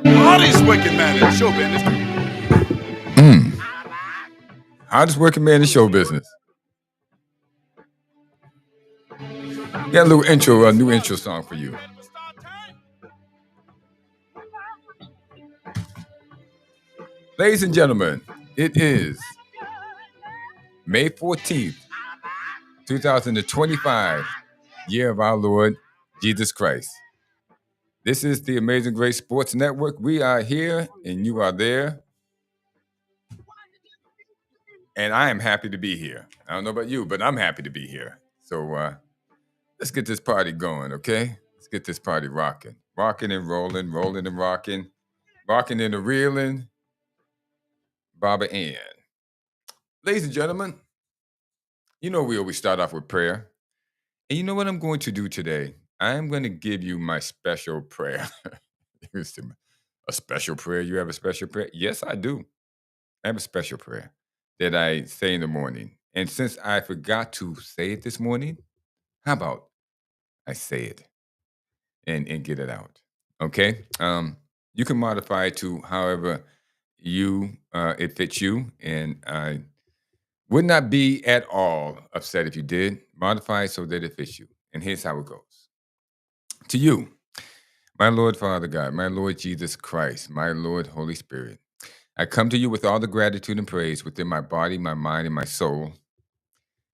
Hottest working man in show business. Hottest working man in show business. Got a little intro, a new intro song for you. Ladies and gentlemen, it is May 14th, 2025, year of our Lord Jesus Christ. This is the Amazing Grace Sports Network. We are here and you are there. And I am happy to be here. I don't know about you, but I'm happy to be here. So let's get this party going, okay? Let's get this party rocking. Rocking and rolling, rolling and rocking. Rocking and reeling. Baba Ann. Ladies and gentlemen, you know we always start off with prayer. And you know what I'm going to do today? I'm going to give you my special prayer. A special prayer? You have a special prayer? Yes, I do. I have a special prayer that I say in the morning. And since I forgot to say it this morning, how about I say it and get it out? Okay? You can modify it to however it fits you. And I would not be at all upset if you did. Modify it so that it fits you. And here's how it goes. To you, my Lord Father God, my Lord Jesus Christ, my Lord Holy Spirit, I come to you with all the gratitude and praise within my body, my mind, and my soul.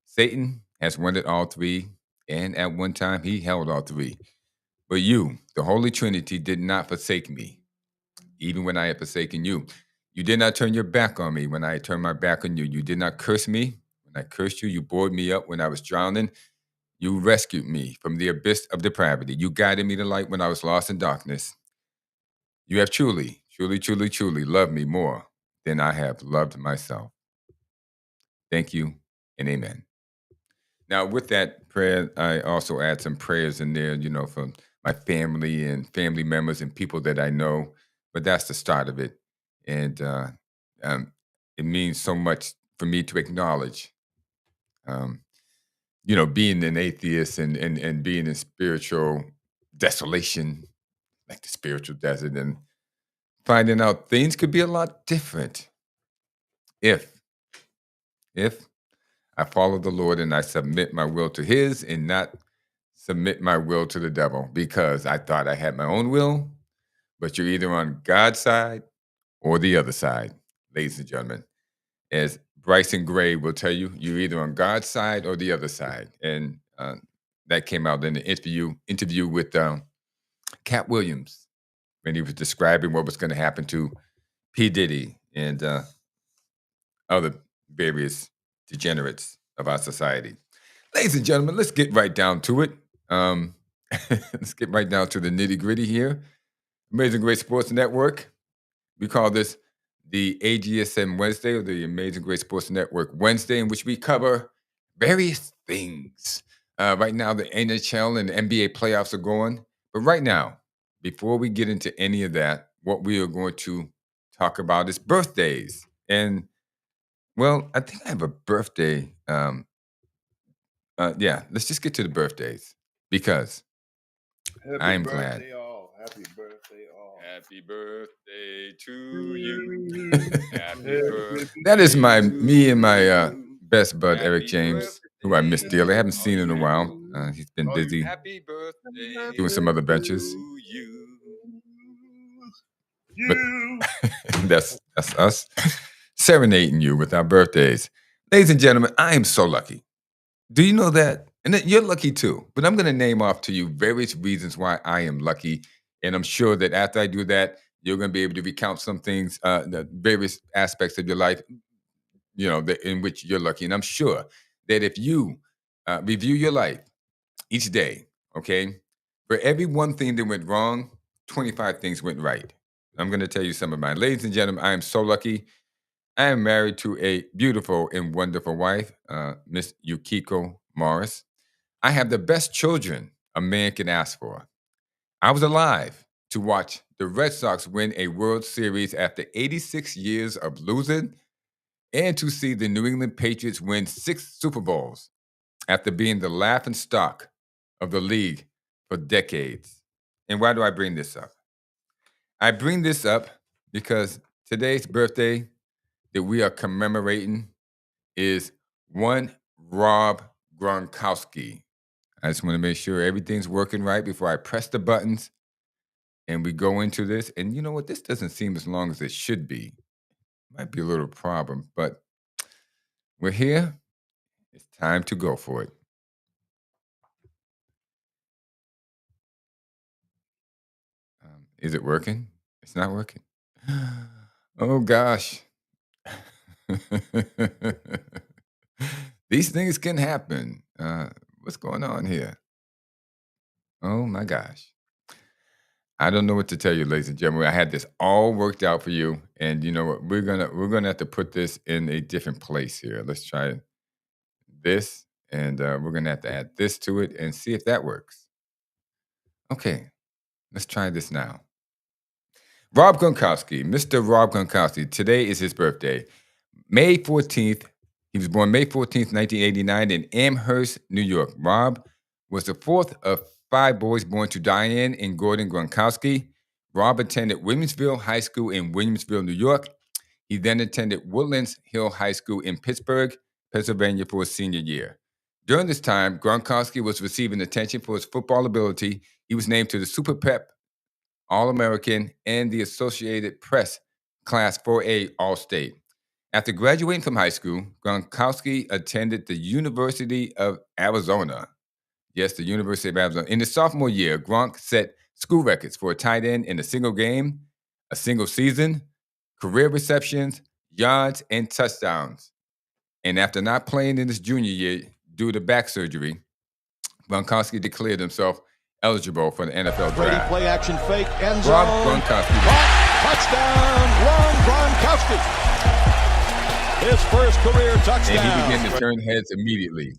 Satan has wanted all three, and at one time he held all three. But you, the Holy Trinity, did not forsake me, even when I had forsaken you. You did not turn your back on me when I turned my back on you. You did not curse me when I cursed you. You bore me up when I was drowning. You rescued me from the abyss of depravity. You guided me to light when I was lost in darkness. You have truly, truly, truly, truly loved me more than I have loved myself. Thank you and amen. Now, with that prayer, I also add some prayers in there, for my family and family members and people that I know. But that's the start of it. And it means so much for me to acknowledge, being an atheist and being in spiritual desolation, like the spiritual desert, and finding out things could be a lot different if I follow the Lord and I submit my will to his and not submit my will to the devil, because I thought I had my own will, but you're either on God's side or the other side, ladies and gentlemen. As Bryson Gray will tell you, you're either on God's side or the other side. And that came out in the interview with Cat Williams when he was describing what was going to happen to P. Diddy and other various degenerates of our society. Ladies and gentlemen, let's get right down to it. Let's get right down to the nitty gritty here. Amazing Great Sports Network. We call this the AGSN Wednesday, or the Amazing Great Sports Network Wednesday, in which we cover various things. Right now, the NHL and the NBA playoffs are going. But right now, before we get into any of that, what we are going to talk about is birthdays. And, well, I think I have a birthday. Let's just get to the birthdays, because I'm glad. Happy birthday, all. Happy birthday to you. Happy birthday. That is me and my best bud, Eric James, who I miss dearly. I haven't seen in a while. He's been busy doing some other ventures. But that's us serenading you with our birthdays. Ladies and gentlemen, I am so lucky. Do you know that? And you're lucky too. But I'm going to name off to you various reasons why I am lucky. And I'm sure that after I do that, you're going to be able to recount some things, the various aspects of your life, in which you're lucky. And I'm sure that if you review your life each day, okay, for every one thing that went wrong, 25 things went right. I'm going to tell you some of mine. Ladies and gentlemen, I am so lucky. I am married to a beautiful and wonderful wife, Miss Yukiko Morris. I have the best children a man can ask for. I was alive to watch the Red Sox win a World Series after 86 years of losing, and to see the New England Patriots win 6 Super Bowls after being the laughing stock of the league for decades. And why do I bring this up? I bring this up because today's birthday that we are commemorating is one Rob Gronkowski. I just want to make sure everything's working right before I press the buttons and we go into this. And you know what? This doesn't seem as long as it should be. Might be a little problem, but we're here. It's time to go for it. Is it working? It's not working. Oh gosh. These things can happen. What's going on here? Oh my gosh. I don't know what to tell you, ladies and gentlemen. I had this all worked out for you, and you know what? We're gonna have to put this in a different place here. Let's try this, and we're gonna have to add this to it and see if that works. Okay, let's try this now. Rob Gronkowski, Mr. Rob Gronkowski. Today is his birthday. May 14th, he was born May 14th, 1989 in Amherst, New York. Rob was the fourth of five boys born to Diane and Gordon Gronkowski. Rob attended Williamsville High School in Williamsville, New York. He then attended Woodlands Hill High School in Pittsburgh, Pennsylvania for his senior year. During this time, Gronkowski was receiving attention for his football ability. He was named to the Super Prep All-American and the Associated Press Class 4A All-State. After graduating from high school, Gronkowski attended the University of Arizona. Yes, the University of Arizona. In his sophomore year, Gronk set school records for a tight end in a single game, a single season, career receptions, yards, and touchdowns. And after not playing in his junior year due to back surgery, Gronkowski declared himself eligible for the NFL Brady draft. play action fake, end zone. Rob Gronkowski. Touchdown, Rob Gronkowski. His first career touchdown. And he began to turn heads immediately.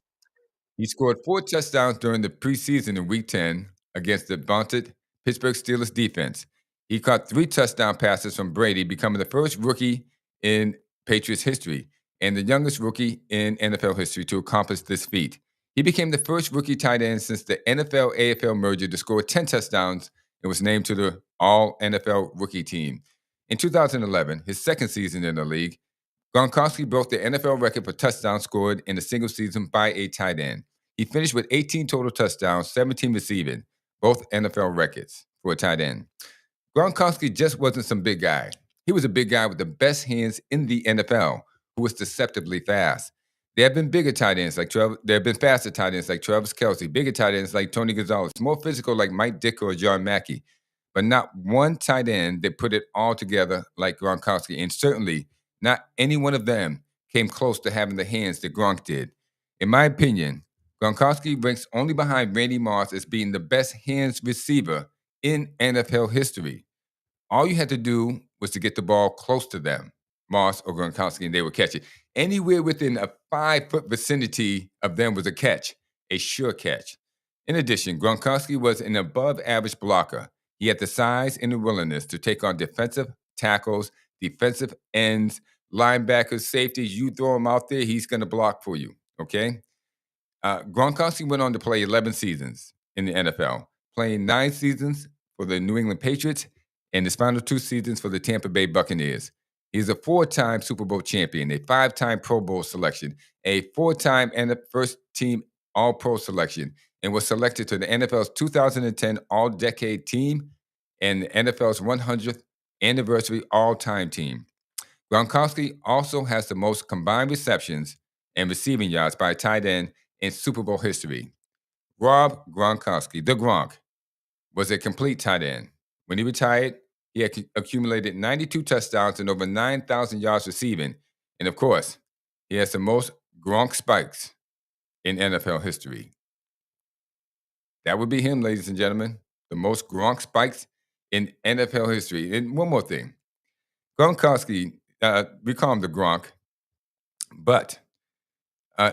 He scored 4 touchdowns during the preseason in Week 10 against the vaunted Pittsburgh Steelers defense. He caught 3 touchdown passes from Brady, becoming the first rookie in Patriots history and the youngest rookie in NFL history to accomplish this feat. He became the first rookie tight end since the NFL-AFL merger to score 10 touchdowns and was named to the All-NFL rookie team. In 2011, his second season in the league, Gronkowski broke the NFL record for touchdowns scored in a single season by a tight end. He finished with 18 total touchdowns, 17 receiving, both NFL records for a tight end. Gronkowski just wasn't some big guy. He was a big guy with the best hands in the NFL, who was deceptively fast. There have been bigger tight ends like There have been faster tight ends like Travis Kelce, bigger tight ends like Tony Gonzalez, more physical like Mike Ditka or John Mackey, but not one tight end that put it all together like Gronkowski, and certainly not any one of them came close to having the hands that Gronk did. In my opinion, Gronkowski ranks only behind Randy Moss as being the best hands receiver in NFL history. All you had to do was to get the ball close to them, Moss or Gronkowski, and they would catch it. Anywhere within a 5-foot vicinity of them was a catch, a sure catch. In addition, Gronkowski was an above-average blocker. He had the size and the willingness to take on defensive tackles, defensive ends, linebackers, safeties. You throw him out there, he's going to block for you, okay? Gronkowski went on to play 11 seasons in the NFL, playing 9 seasons for the New England Patriots and his final 2 seasons for the Tampa Bay Buccaneers. He's a 4-time Super Bowl champion, a 5-time Pro Bowl selection, a 4-time and first-team All-Pro selection, and was selected to the NFL's 2010 All-Decade Team and the NFL's 100th Anniversary All-Time Team. Gronkowski also has the most combined receptions and receiving yards by a tight end in Super Bowl history. Rob Gronkowski, the Gronk, was a complete tight end. When he retired, he had accumulated 92 touchdowns and over 9,000 yards receiving. And of course, he has the most Gronk spikes in NFL history. That would be him, ladies and gentlemen. The most Gronk spikes in NFL history. And one more thing. Gronkowski, we call him the Gronk, but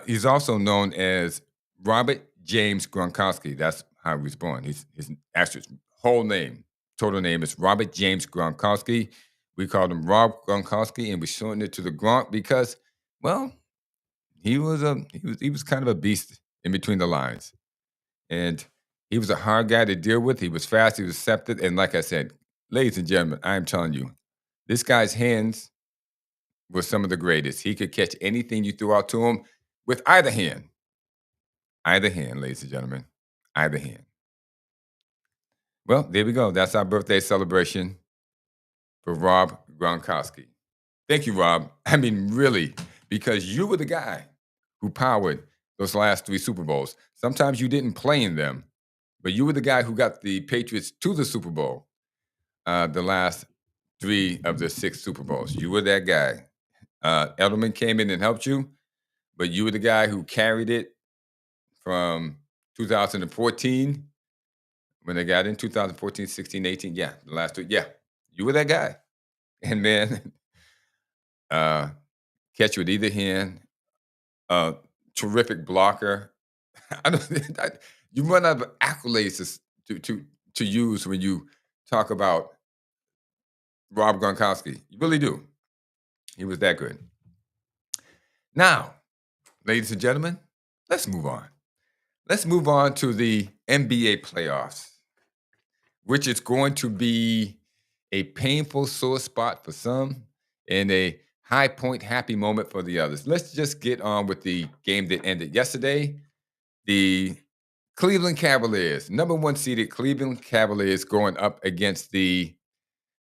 he's also known as Robert James Gronkowski. That's how he was born. His actual whole name, total name is Robert James Gronkowski. We called him Rob Gronkowski, and we shortened it to the Gronk because, well, he was kind of a beast in between the lines, and He was a hard guy to deal with. He was fast. He was receptive. And like I said, ladies and gentlemen, I'm telling you, this guy's hands were some of the greatest. He could catch anything you threw out to him with either hand. Either hand, ladies and gentlemen. Either hand. Well, there we go. That's our birthday celebration for Rob Gronkowski. Thank you, Rob. I mean, really, because you were the guy who powered those last 3 Super Bowls. Sometimes you didn't play in them, but you were the guy who got the Patriots to the Super Bowl, the last 3 of the 6 Super Bowls. You were that guy. Edelman came in and helped you, but you were the guy who carried it from 2014 when they got in 2014, 16, 18. Yeah, the last 2. Yeah, you were that guy. And man, catch with either hand, terrific blocker. I don't. You run out of accolades to use when you talk about Rob Gronkowski. You really do. He was that good. Now, ladies and gentlemen, let's move on. Let's move on to the NBA playoffs, which is going to be a painful sore spot for some and a high point happy moment for the others. Let's just get on with the game that ended yesterday. The Cleveland Cavaliers, number 1 seeded Cleveland Cavaliers going up against the,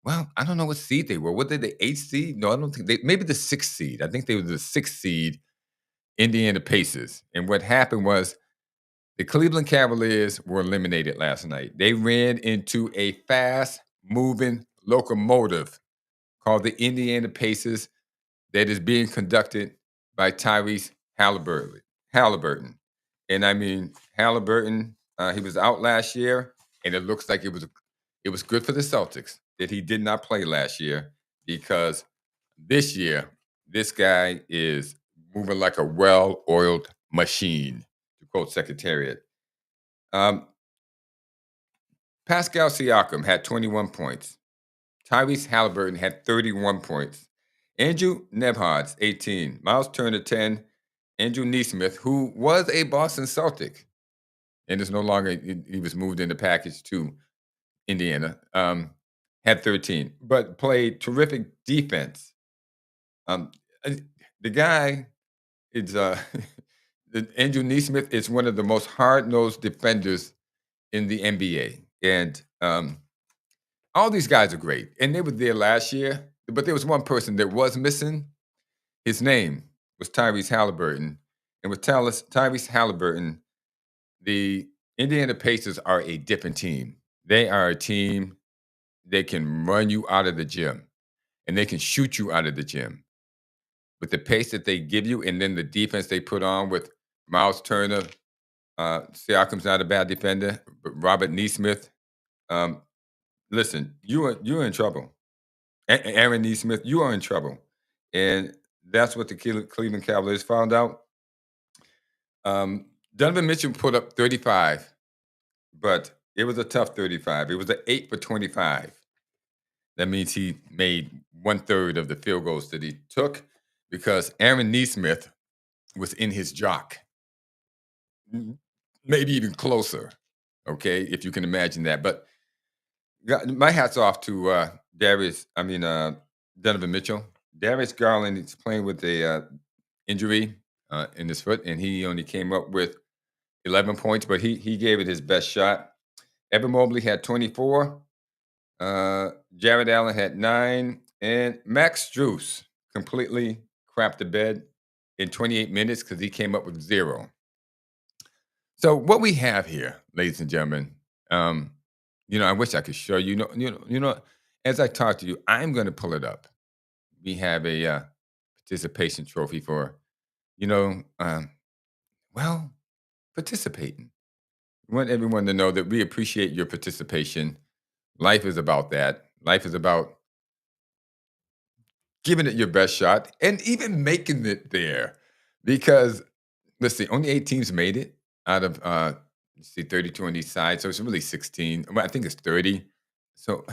well, I don't know what seed they were. What did the 8th seed? No, I don't think maybe the 6th seed. I think they were the 6th seed Indiana Pacers. And what happened was the Cleveland Cavaliers were eliminated last night. They ran into a fast-moving locomotive called the Indiana Pacers that is being conducted by Tyrese Halliburton. And I mean, Halliburton, he was out last year, and it looks like it was good for the Celtics that he did not play last year, because this year, this guy is moving like a well-oiled machine, to quote Secretariat. Pascal Siakam had 21 points. Tyrese Halliburton had 31 points. Andrew Nebhard's 18. Miles Turner 10. Andrew Nesmith, who was a Boston Celtic and is no longer, he was moved in the package to Indiana, had 13, but played terrific defense. The guy is, Andrew Nesmith is one of the most hard-nosed defenders in the NBA. And all these guys are great. And they were there last year, but there was one person that was missing. His name was Tyrese Halliburton. And with Tyrese Halliburton, the Indiana Pacers are a different team. They are a team that can run you out of the gym, and they can shoot you out of the gym. With the pace that they give you, and then the defense they put on with Miles Turner, Siakam's not a bad defender, but Robert Nesmith, listen, you're in trouble. Aaron Nesmith, you are in trouble. And that's what the Cleveland Cavaliers found out. Donovan Mitchell put up 35, but it was a tough 35. It was an 8 for 25. That means he made 1/3 of the field goals that he took, because Aaron Nesmith was in his jock. Maybe even closer, okay, if you can imagine that. But my hat's off to Donovan Mitchell. Darius Garland is playing with a injury in his foot, and he only came up with 11 points, but he gave it his best shot. Evan Mobley had 24. Jared Allen had 9. And Max Strus completely crapped the bed in 28 minutes because he came up with 0. So what we have here, ladies and gentlemen, I wish I could show you. As I talk to you, I'm going to pull it up. We have a participation trophy for, participating. We want everyone to know that we appreciate your participation. Life is about that. Life is about giving it your best shot and even making it there. Because, let's see, only 8 teams made it out of, 32 on each side. So it's really 16. Well, I think it's 30. So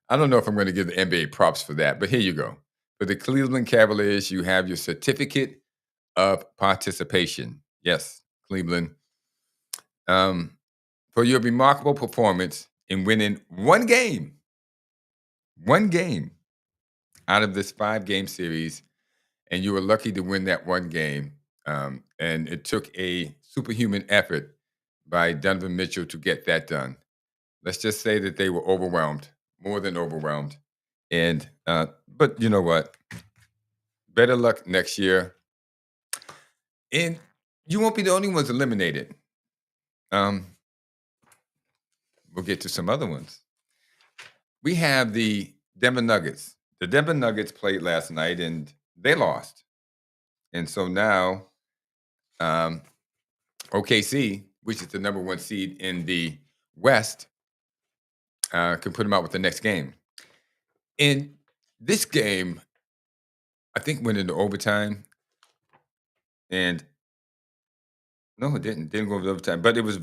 I don't know if I'm going to give the NBA props for that, but here you go. For the Cleveland Cavaliers, you have your certificate of participation. Yes, Cleveland. for your remarkable performance in winning one game out of this 5-game series, and you were lucky to win that one game. And it took a superhuman effort by Donovan Mitchell to get that done. Let's just say that they were overwhelmed, more than overwhelmed. And but you know what? Better luck next year. And you won't be the only ones eliminated. We'll get to some other ones. We have the Denver Nuggets. The Denver Nuggets played last night and they lost. And so now OKC, which is the number 1 seed in the West, can put them out with the next game. In this game, I think went into overtime. And no, it didn't. Didn't go into overtime. But it was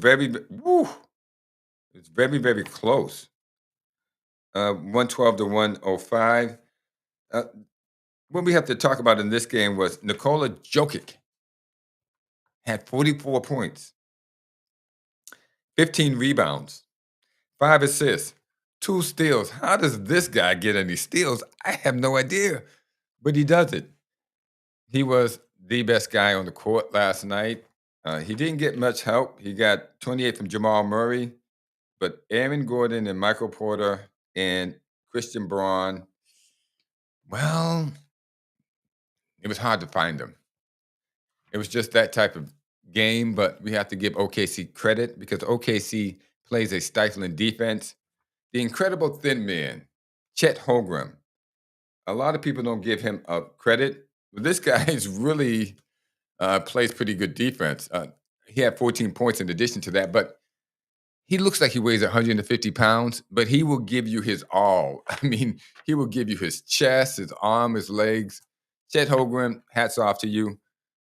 it's very, very close. 112 to 105. What we have to talk about in this game was Nikola Jokic had 44 points, 15 rebounds, 5 assists, 2 steals. How does this guy get any steals? I have no idea, but he does it. He was the best guy on the court last night. He didn't get much help. He got 28 from Jamal Murray, but Aaron Gordon and Michael Porter and Christian Braun, well, it was hard to find them. It was just that type of game, but we have to give OKC credit because OKC plays a stifling defense. The incredible thin man, Chet Holmgren. A lot of people don't give him credit, but this guy is really plays pretty good defense. He had 14 points in addition to that, but he looks like he weighs 150 pounds, but he will give you his all. I mean, he will give you his chest, his arm, his legs. Chet Holmgren, hats off to you.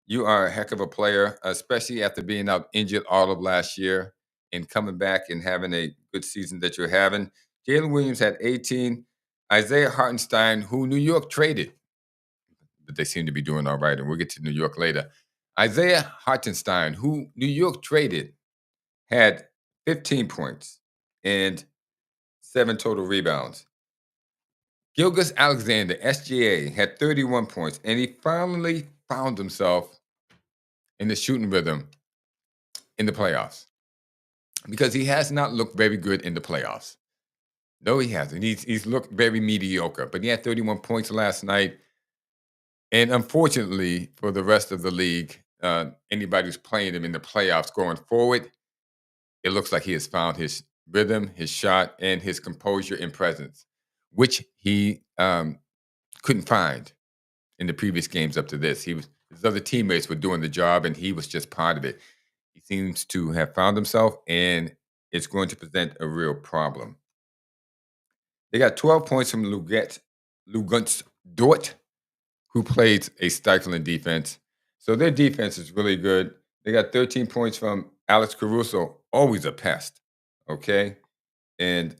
You are a heck of a player, especially after being out injured all of last year and coming back and having a good season that you're having. Jalen Williams had 18. Isaiah Hartenstein, who New York traded, but they seem to be doing all right, and we'll get to New York later. Isaiah Hartenstein, who New York traded, had 15 points and 7 total rebounds. Gilgeous Alexander, SGA, had 31 points, and he finally found himself in the shooting rhythm in the playoffs because he has not looked very good in the playoffs. No, he hasn't. He's looked very mediocre, but he had 31 points last night. And unfortunately for the rest of the league, anybody who's playing him in the playoffs going forward, it looks like he has found his rhythm, his shot, and his composure and presence, which he couldn't find in the previous games up to this. His other teammates were doing the job, and he was just part of it. He seems to have found himself, and it's going to present a real problem. They got 12 points from Luguentz Dort, who plays a stifling defense. So their defense is really good. They got 13 points from Alex Caruso, always a pest, okay? And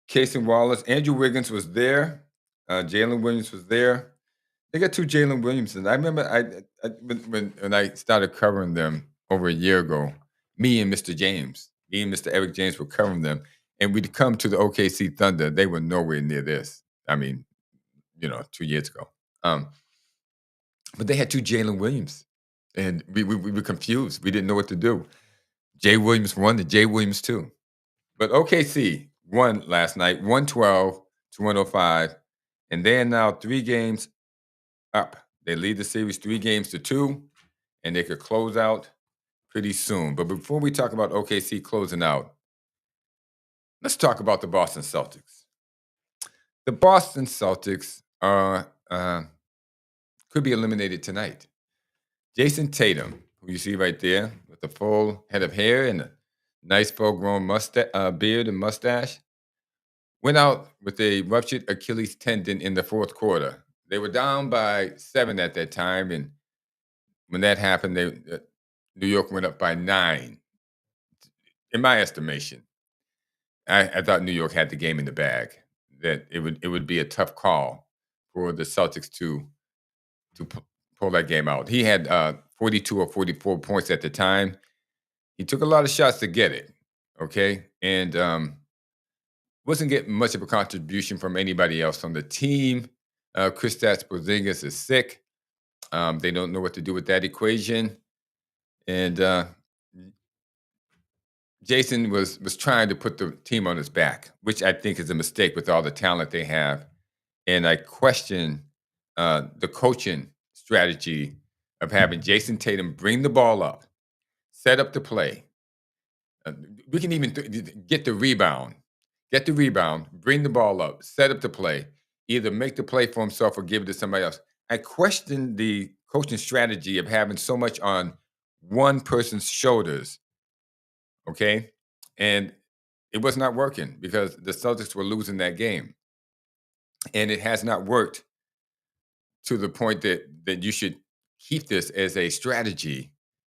Casey Wallace, Andrew Wiggins was there. Jalen Williams was there. They got 2 Jalen Williamsons. I remember when I started covering them over a year ago, me and Mr. Eric James were covering them, and we'd come to the OKC Thunder. They were nowhere near this. I mean, 2 years ago. But they had 2 Jalen Williams, and we were confused. We didn't know what to do. Jay Williams 1 to Jay Williams 2. But OKC won last night, 112 to 105, and they are now 3 games up. They lead the series 3 games to 2, and they could close out pretty soon. But before we talk about OKC closing out, let's talk about the Boston Celtics. The Boston Celtics could be eliminated tonight. Jason Tatum, who you see right there with the full head of hair and a nice full-grown beard and mustache, went out with a ruptured Achilles tendon in the 4th quarter. They were down by 7 at that time, and when that happened, New York went up by 9. In my estimation, I thought New York had the game in the bag. That it would be a tough call for the Celtics to pull that game out. He had 42 or 44 points at the time. He took a lot of shots to get it, okay? And wasn't getting much of a contribution from anybody else on the team. Kristaps Porzingis is sick. They don't know what to do with that equation. And Jason was trying to put the team on his back, which I think is a mistake with all the talent they have. And I question the coaching strategy of having Jason Tatum bring the ball up, set up the play. We can even get the rebound, bring the ball up, set up the play, either make the play for himself or give it to somebody else. I question the coaching strategy of having so much on one person's shoulders, okay? And it was not working because the Celtics were losing that game. And it has not worked to the point that you should keep this as a strategy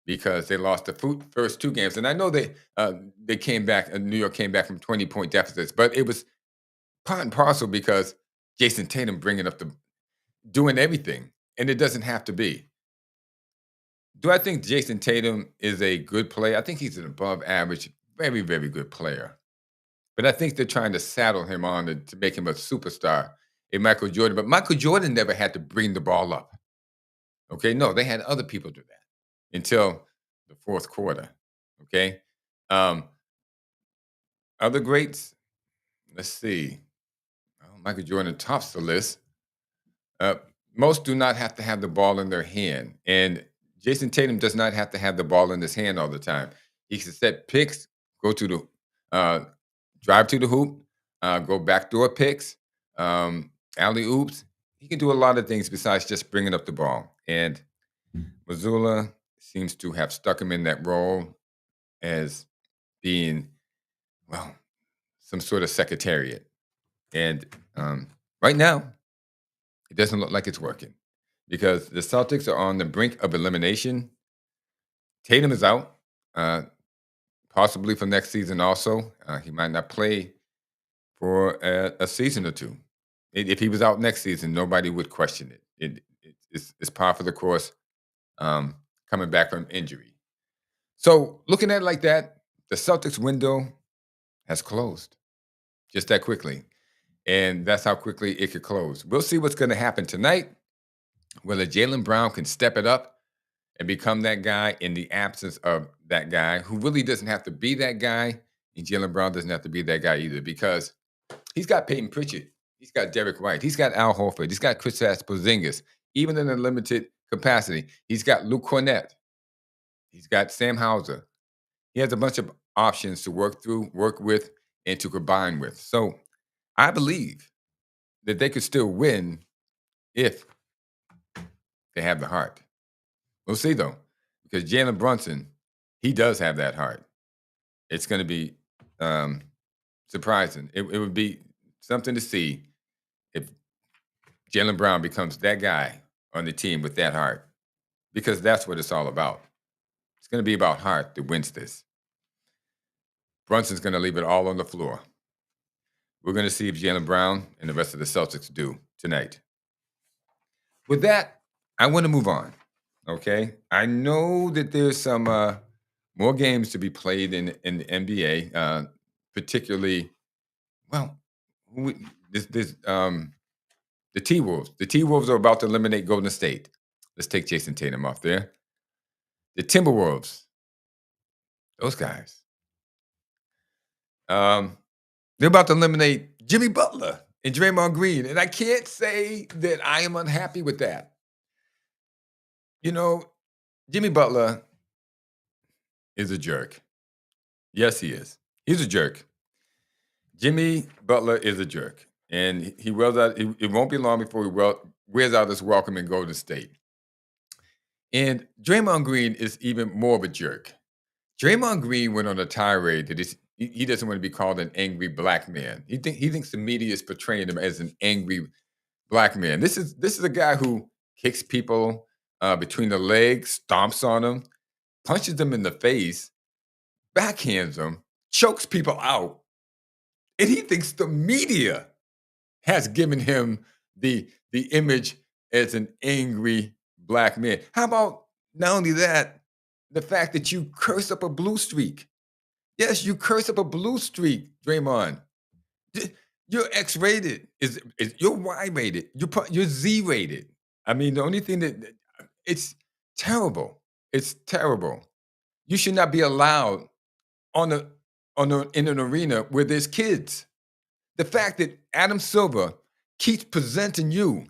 because they lost the first two games. And I know they came back, New York came back from 20-point deficits, but it was part and parcel because Jason Tatum bringing up doing everything, and it doesn't have to be. Do I think Jason Tatum is a good player? I think he's an above average, very, very good player. But I think they're trying to saddle him on to make him a superstar, a Michael Jordan. But Michael Jordan never had to bring the ball up. Okay, no, they had other people do that until the fourth quarter. Okay, other greats. Let's see. Michael Jordan tops the list. Uh, most do not have to have the ball in their hand, and Jason Tatum does not have to have the ball in his hand all the time. He can set picks, go to the drive to the hoop, go backdoor picks, alley oops. He can do a lot of things besides just bringing up the ball. And Missoula seems to have stuck him in that role as being, well, some sort of secretariat. And right now, it doesn't look like it's working because the Celtics are on the brink of elimination. Tatum is out, possibly for next season also. He might not play for a season or two. If he was out next season, nobody would question it. It's par for the course coming back from injury. So looking at it like that, the Celtics window has closed just that quickly. And that's how quickly it could close. We'll see what's going to happen tonight, whether Jaylen Brown can step it up and become that guy in the absence of that guy who really doesn't have to be that guy. And Jaylen Brown doesn't have to be that guy either because he's got Peyton Pritchard. He's got Derek White. He's got Al Horford. He's got Kristaps Porzingis, even in a limited capacity. He's got Luke Cornett. He's got Sam Hauser. He has a bunch of options to work through, work with, and to combine with. So I believe that they could still win if they have the heart. We'll see, though, because Jalen Brunson, he does have that heart. It's going to be surprising. It would be something to see if Jaylen Brown becomes that guy on the team with that heart, because that's what it's all about. It's going to be about heart that wins this. Brunson's going to leave it all on the floor. We're going to see if Jaylen Brown and the rest of the Celtics do tonight. With that, I want to move on, okay? I know that there's some more games to be played in the NBA, particularly, well, there's the T-Wolves. The T-Wolves are about to eliminate Golden State. Let's take Jason Tatum off there. The Timberwolves, those guys. They're about to eliminate Jimmy Butler and Draymond Green. And I can't say that I am unhappy with that. You know, Jimmy Butler is a jerk. Yes, he is. He's a jerk. Jimmy Butler is a jerk. And he wears out, it won't be long before he wears out his welcome in Golden State. And Draymond Green is even more of a jerk. Draymond Green went on a tirade that he doesn't want to be called an angry black man. He thinks the media is portraying him as an angry black man. This is a guy who kicks people between the legs, stomps on them, punches them in the face, backhands them, chokes people out, and he thinks the media has given him the image as an angry black man. How about not only that, the fact that you curse up a blue streak. Yes, you curse up a blue streak, Draymond. You're X-rated. You're Y-rated. You're Z-rated. I mean, the only thing it's terrible. It's terrible. You should not be allowed in an arena where there's kids. The fact that Adam Silver keeps presenting you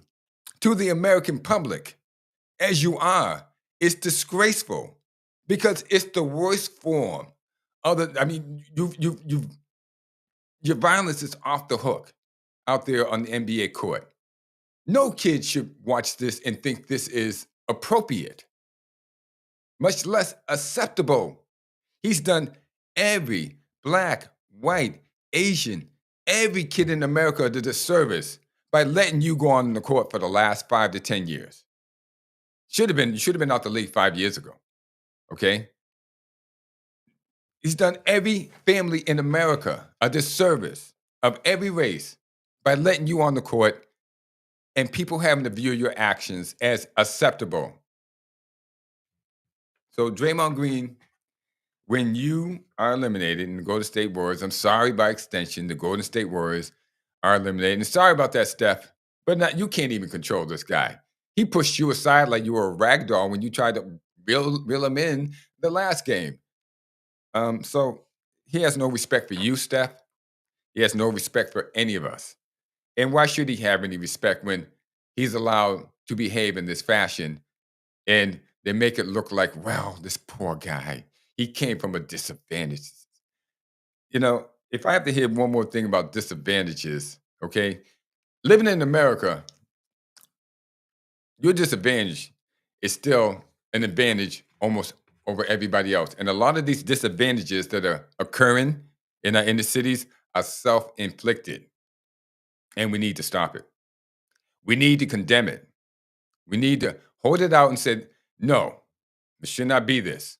to the American public as you are is disgraceful because it's the worst form of the. I mean, your violence is off the hook out there on the NBA court. No kid should watch this and think this is appropriate, much less acceptable. He's done every black, white, Asian, every kid in America a disservice by letting you go on the court for the last 5 to 10 years. You should have been out the league 5 years ago. Okay? He's done every family in America a disservice of every race by letting you on the court and people having to view your actions as acceptable. So Draymond Green, when you are eliminated in the Golden State Warriors, I'm sorry by extension, the Golden State Warriors are eliminated. And sorry about that, Steph, but you can't even control this guy. He pushed you aside like you were a rag doll when you tried to reel him in the last game. So he has no respect for you, Steph. He has no respect for any of us. And why should he have any respect when he's allowed to behave in this fashion? And they make it look like, well, this poor guy, he came from a disadvantage. You know, if I have to hear one more thing about disadvantages, okay, living in America, your disadvantage is still an advantage almost over everybody else. And a lot of these disadvantages that are occurring in our inner cities are self-inflicted. And we need to stop it. We need to condemn it. We need to hold it out and say, no, it should not be this.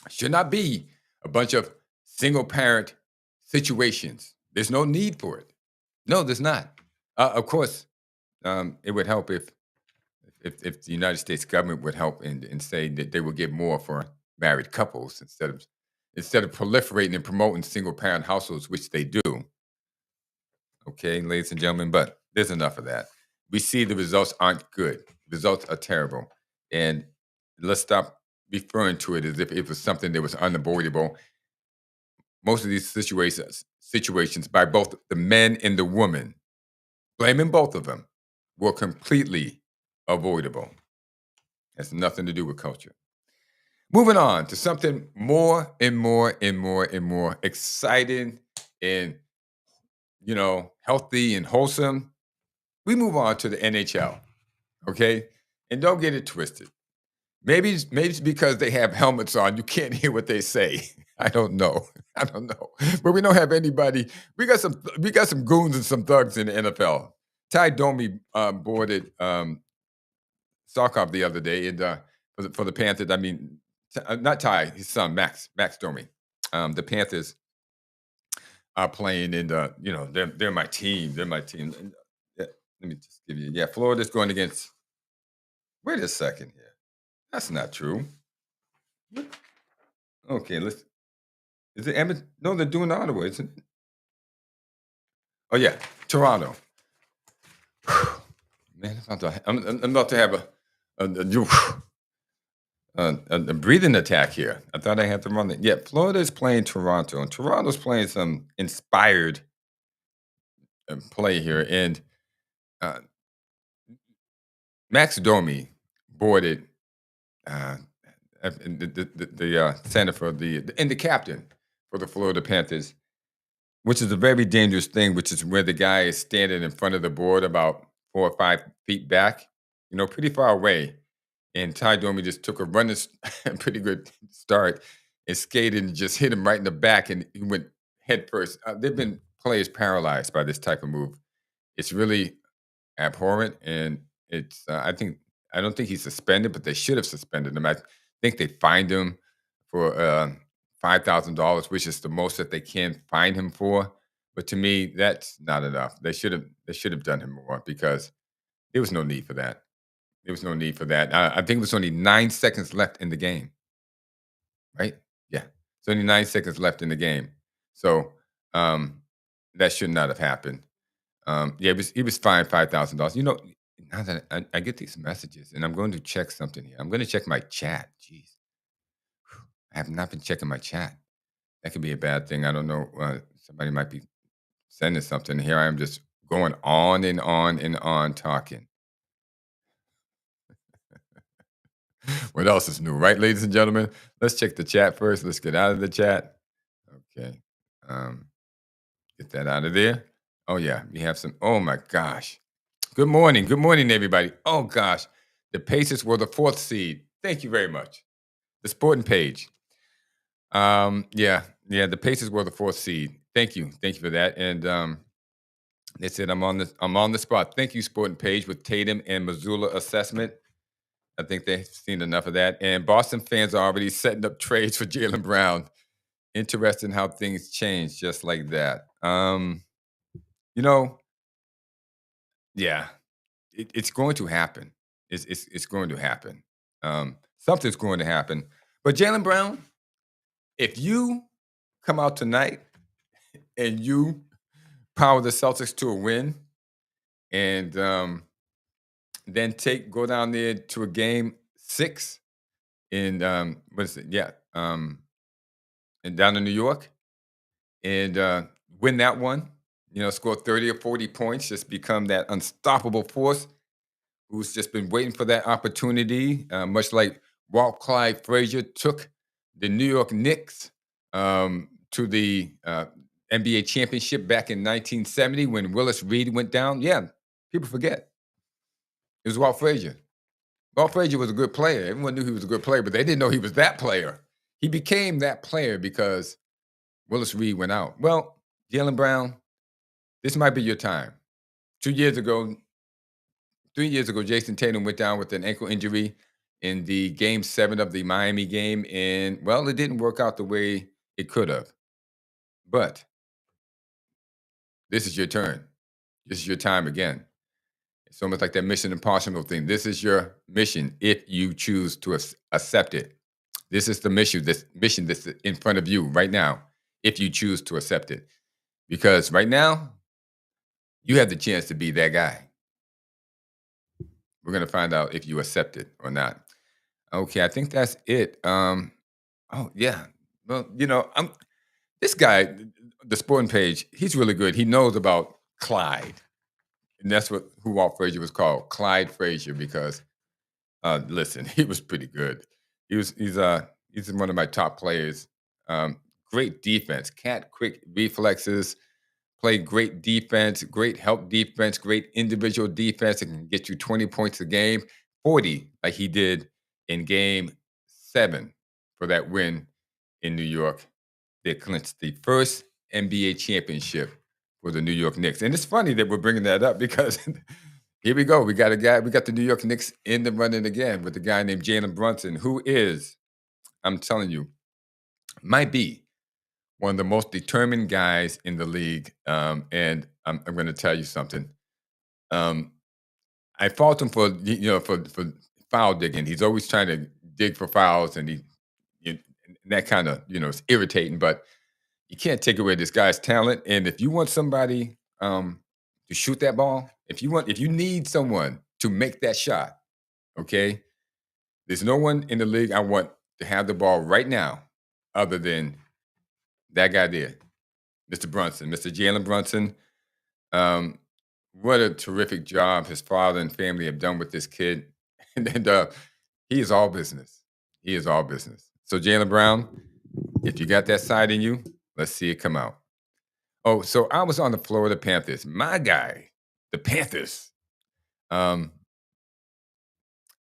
It should not be a bunch of single parent situations. There's no need for it. No, there's not. Of course, it would help if the United States government would help and say that they would give more for married couples instead of proliferating and promoting single parent households, which they do. Okay, ladies and gentlemen, but there's enough of that. We see the results aren't good. Results are terrible. And let's stop referring to it as if it was something that was unavoidable. Most of these situations by both the men and the women, blaming both of them, were completely avoidable. Has nothing to do with culture. Moving on to something more and more and more and more exciting and, healthy and wholesome. We move on to the NHL, okay? And don't get it twisted. Maybe it's because they have helmets on. You can't hear what they say. I don't know. But we don't have anybody. We got some goons and some thugs in the NFL. Ty Domi boarded Sarkov the other day for the Panthers. I mean, not Ty, his son Max Domi. The Panthers are playing in the. They're my team. They're my team. Let me just give you. Yeah, Florida's going against. Wait a second here. That's not true. Okay, is it Edmonton? No, they're doing Ottawa, isn't it? Oh yeah, Toronto. Man, I'm about to have a breathing attack here. I thought I had to run it. Yeah, Florida is playing Toronto, and Toronto's playing some inspired play here. And Max Domi boarded the center for the captain for the Florida Panthers, which is a very dangerous thing, which is where the guy is standing in front of the board about 4 or 5 feet back, pretty far away. And Ty Domi just took a running, pretty good start and skated and just hit him right in the back, and he went head first. There've been players paralyzed by this type of move. It's really abhorrent, and it's. I don't think he's suspended, but they should have suspended him. I think they fined him for $5,000, which is the most that they can fine him for. But to me, that's not enough. They should have done him more because there was no need for that. There was no need for that. I think it was only 9 seconds left in the game. right? Yeah. It's only 9 seconds left in the game. So that should not have happened. Yeah, he was fined $5,000. Now that I get these messages, and I'm going to check something here. I'm going to check my chat. Jeez, I have not been checking my chat. That could be a bad thing. I don't know. Somebody might be sending something. Here I am just going on and on and on talking. What else is new, right, ladies and gentlemen? Let's check the chat first. Let's get out of the chat. Okay. Um, get that out of there. Oh, yeah. We have some. Oh, my gosh. Good morning. Good morning, everybody. Oh, gosh. The Pacers were the 4th seed. Thank you very much. The sporting page. Yeah. The Pacers were the 4th seed. Thank you. Thank you for that. And they said I'm on the spot. Thank you, sporting page, with Tatum and Missoula assessment. I think they've seen enough of that. And Boston fans are already setting up trades for Jaylen Brown. Interesting how things change just like that. You know, yeah, it's going to happen. It's going to happen. Something's going to happen. But Jaylen Brown, if you come out tonight and you power the Celtics to a win, and then go down there to a game 6 in what is it? Yeah, and down in New York, and win that one. Score 30 or 40 points, just become that unstoppable force who's just been waiting for that opportunity, much like Walt Clyde Frazier took the New York Knicks to the NBA championship back in 1970 when Willis Reed went down. Yeah, people forget. It was Walt Frazier. Walt Frazier was a good player. Everyone knew he was a good player, but they didn't know he was that player. He became that player because Willis Reed went out. Well, Jaylen Brown, this might be your time. 3 years ago, Jason Tatum went down with an ankle injury in the game 7 of the Miami game. And, well, it didn't work out the way it could have. But this is your turn. This is your time again. It's almost like that Mission Impossible thing. This is your mission if you choose to accept it. This is the mission that's in front of you right now, if you choose to accept it. Because right now, you have the chance to be that guy. We're going to find out if you accept it or not. Okay, I think that's it. Oh, yeah. Well, this guy, the sporting page, he's really good. He knows about Clyde. And that's who Walt Frazier was called, Clyde Frazier, because listen, he was pretty good. He's one of my top players. Great defense, quick reflexes, play great defense, great help defense, great individual defense. It can get you 20 points a game, 40 like he did in game 7 for that win in New York. They clinched the first NBA championship for the New York Knicks. And it's funny that we're bringing that up because here we go. We got the New York Knicks in the running again with a guy named Jalen Brunson, who is, I'm telling you, might be one of the most determined guys in the league. And I'm going to tell you something. I fault him for foul digging. He's always trying to dig for fouls, and that kind of is irritating. But you can't take away this guy's talent. And if you want somebody to shoot that ball, if you need someone to make that shot, okay, there's no one in the league I want to have the ball right now other than that guy there, Mr. Brunson, Mr. Jalen Brunson. What a terrific job his father and family have done with this kid. And he is all business. He is all business. So Jaylen Brown, if you got that side in you, let's see it come out. Oh, so I was on the Florida Panthers. My guy, the Panthers.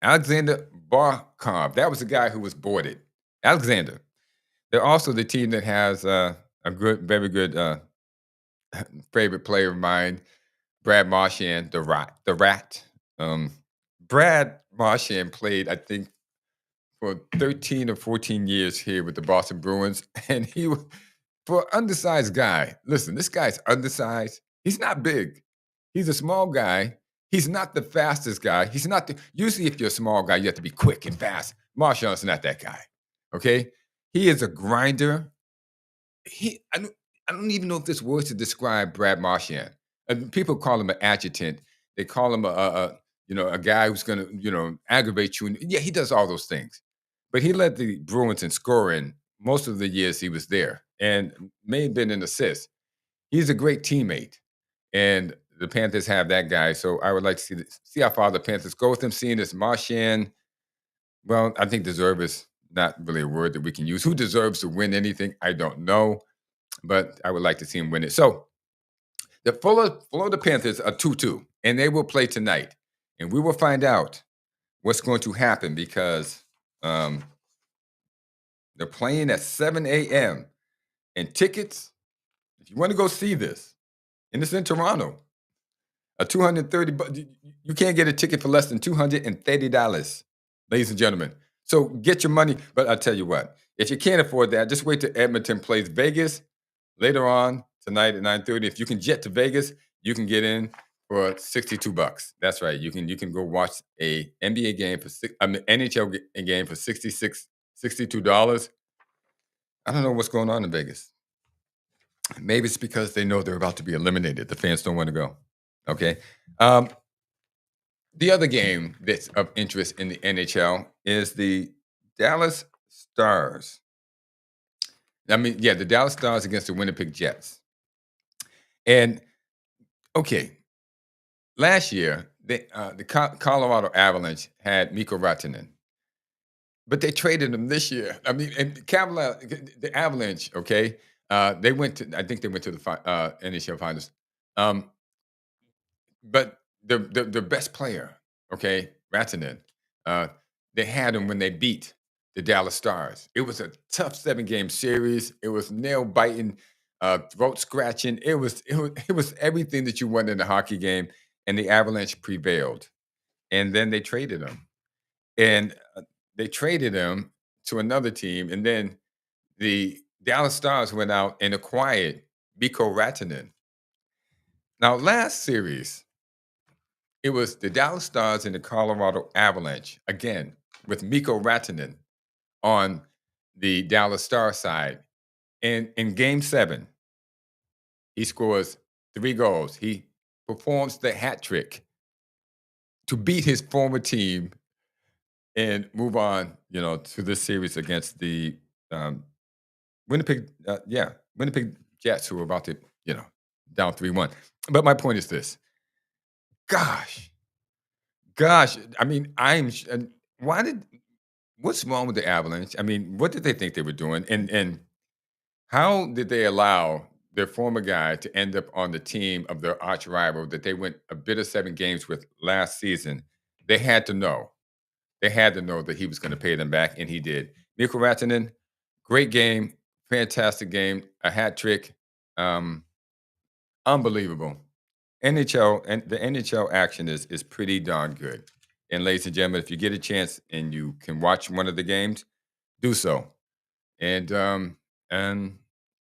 Alexander Barkov. That was the guy who was boarded. Alexander. They're also the team that has a very good favorite player of mine, Brad Marchand, the Rat. Brad Marchand played, I think, for 13 or 14 years here with the Boston Bruins, and he was for an undersized guy. Listen, this guy's undersized. He's not big. He's a small guy. He's not the fastest guy. He's not usually if you're a small guy, you have to be quick and fast. Marchand's not that guy. Okay? He is a grinder. I don't even know if this word to describe Brad Marchand. People call him an adjutant. They call him a guy who's going to aggravate you. And yeah, he does all those things. But he led the Bruins in scoring most of the years he was there, and may have been an assist. He's a great teammate, and the Panthers have that guy. So I would like to see how far the Panthers go with him. Seeing this Marchand, well, I think deserve is not really a word that we can use. Who deserves to win anything? I don't know, but I would like to see him win it. So the Florida Panthers are 2-2, and they will play tonight. And we will find out what's going to happen because they're playing at 7 a.m. And tickets, if you want to go see this, and it's in Toronto, a $230, you can't get a ticket for less than $230, ladies and gentlemen. So get your money. But I'll tell you what, if you can't afford that, just wait till Edmonton plays Vegas later on tonight at 9:30. If you can jet to Vegas, you can get in for $62. That's right. You can go watch a NBA game for NHL game for $62. I don't know what's going on in Vegas. Maybe it's because they know they're about to be eliminated. The fans don't want to go. Okay. The other game that's of interest in the NHL is the Dallas Stars. The Dallas Stars against the Winnipeg Jets. And okay, last year the Colorado Avalanche had Mikko Rantanen, but they traded him this year. And the Avalanche, okay, I think they went to the NHL Finals. But the best player, okay, Rantanen, they had him when they beat the Dallas Stars. It was a tough 7-game series. It was nail biting, throat scratching. It was everything that you want in a hockey game, and the Avalanche prevailed. And then they traded him, and they traded him to another team, and then the Dallas Stars went out and acquired Mikko Rantanen. Now, last series, it was the Dallas Stars and the Colorado Avalanche, again, with Mikko Rantanen on the Dallas Star side. And in Game 7, he scores 3 goals. He performs the hat trick to beat his former team and move on, to this series against the Winnipeg Jets, who are about to, down 3-1. But my point is this. Gosh, I mean, what's wrong with the Avalanche? I mean, what did they think they were doing? And how did they allow their former guy to end up on the team of their arch rival that they went a bit of 7 games with last season? They had to know. They had to know that he was going to pay them back, and he did. Mikko Rantanen, great game, fantastic game, a hat trick, unbelievable. NHL and the NHL action is pretty darn good. And ladies and gentlemen, if you get a chance and you can watch one of the games, do so. And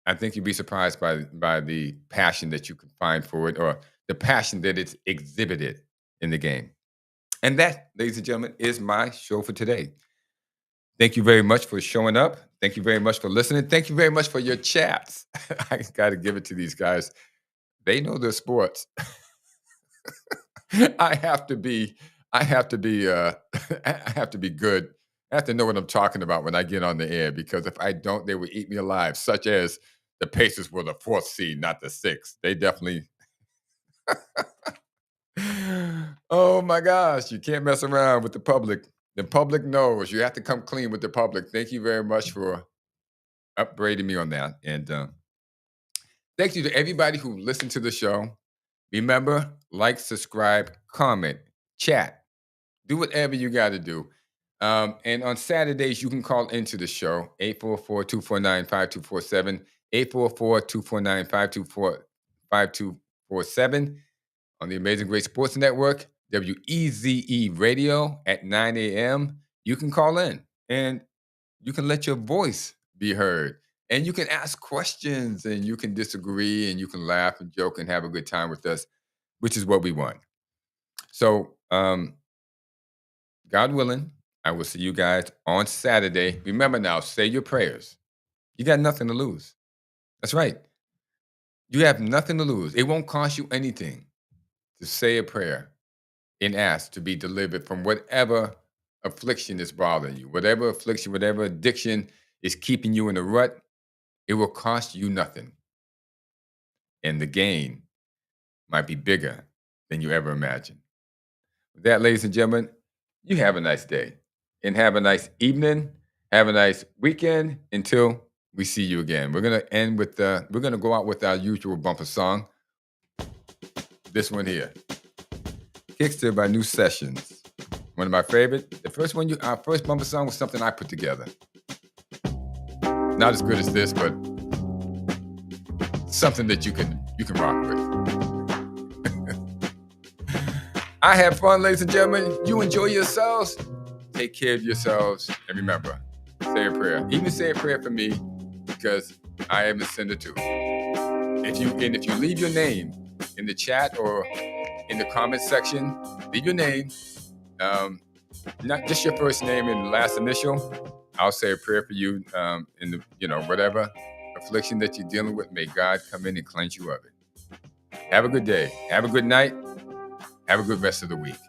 I think you'd be surprised by the passion that you can find for it, or the passion that it's exhibited in the game. And that, ladies and gentlemen, is my show for today. Thank you very much for showing up. Thank you very much for listening. Thank you very much for your chats. I got to give it to these guys. They know their sports. I have to be I have to be good. I have to know what I'm talking about when I get on the air, because if I don't, they will eat me alive, such as the Pacers were the 4th seed, not the 6th. They definitely Oh my gosh, you can't mess around with the public. The public knows. You have to come clean with the public. Thank you very much for upbraiding me on that. And thank you to everybody who listened to the show. Remember, like, subscribe, comment, chat. Do whatever you got to do. And on Saturdays, you can call into the show, 844-249-5247, 844-249-5247 on the Amazing Great Sports Network, WEZE Radio at 9 a.m. You can call in and you can let your voice be heard. And you can ask questions and you can disagree and you can laugh and joke and have a good time with us, which is what we want. So, God willing, I will see you guys on Saturday. Remember now, say your prayers. You got nothing to lose. That's right. You have nothing to lose. It won't cost you anything to say a prayer and ask to be delivered from whatever affliction is bothering you, whatever affliction, whatever addiction is keeping you in a rut. It will cost you nothing. And the gain might be bigger than you ever imagined. With that, ladies and gentlemen, you have a nice day and have a nice evening. Have a nice weekend until we see you again. We're going to end with, we're going to go out with our usual bumper song. This one here. Kickstarted by New Sessions. One of my favorite. The first one, our first bumper song was something I put together. Not as good as this, but something that you can rock with. I have fun, ladies and gentlemen. You enjoy yourselves. Take care of yourselves. And remember, say a prayer. Even say a prayer for me, because I am a sinner too. If you leave your name in the chat or in the comment section, leave your name, not just your first name and last initial. I'll say a prayer for you in the, whatever affliction that you're dealing with. May God come in and cleanse you of it. Have a good day. Have a good night. Have a good rest of the week.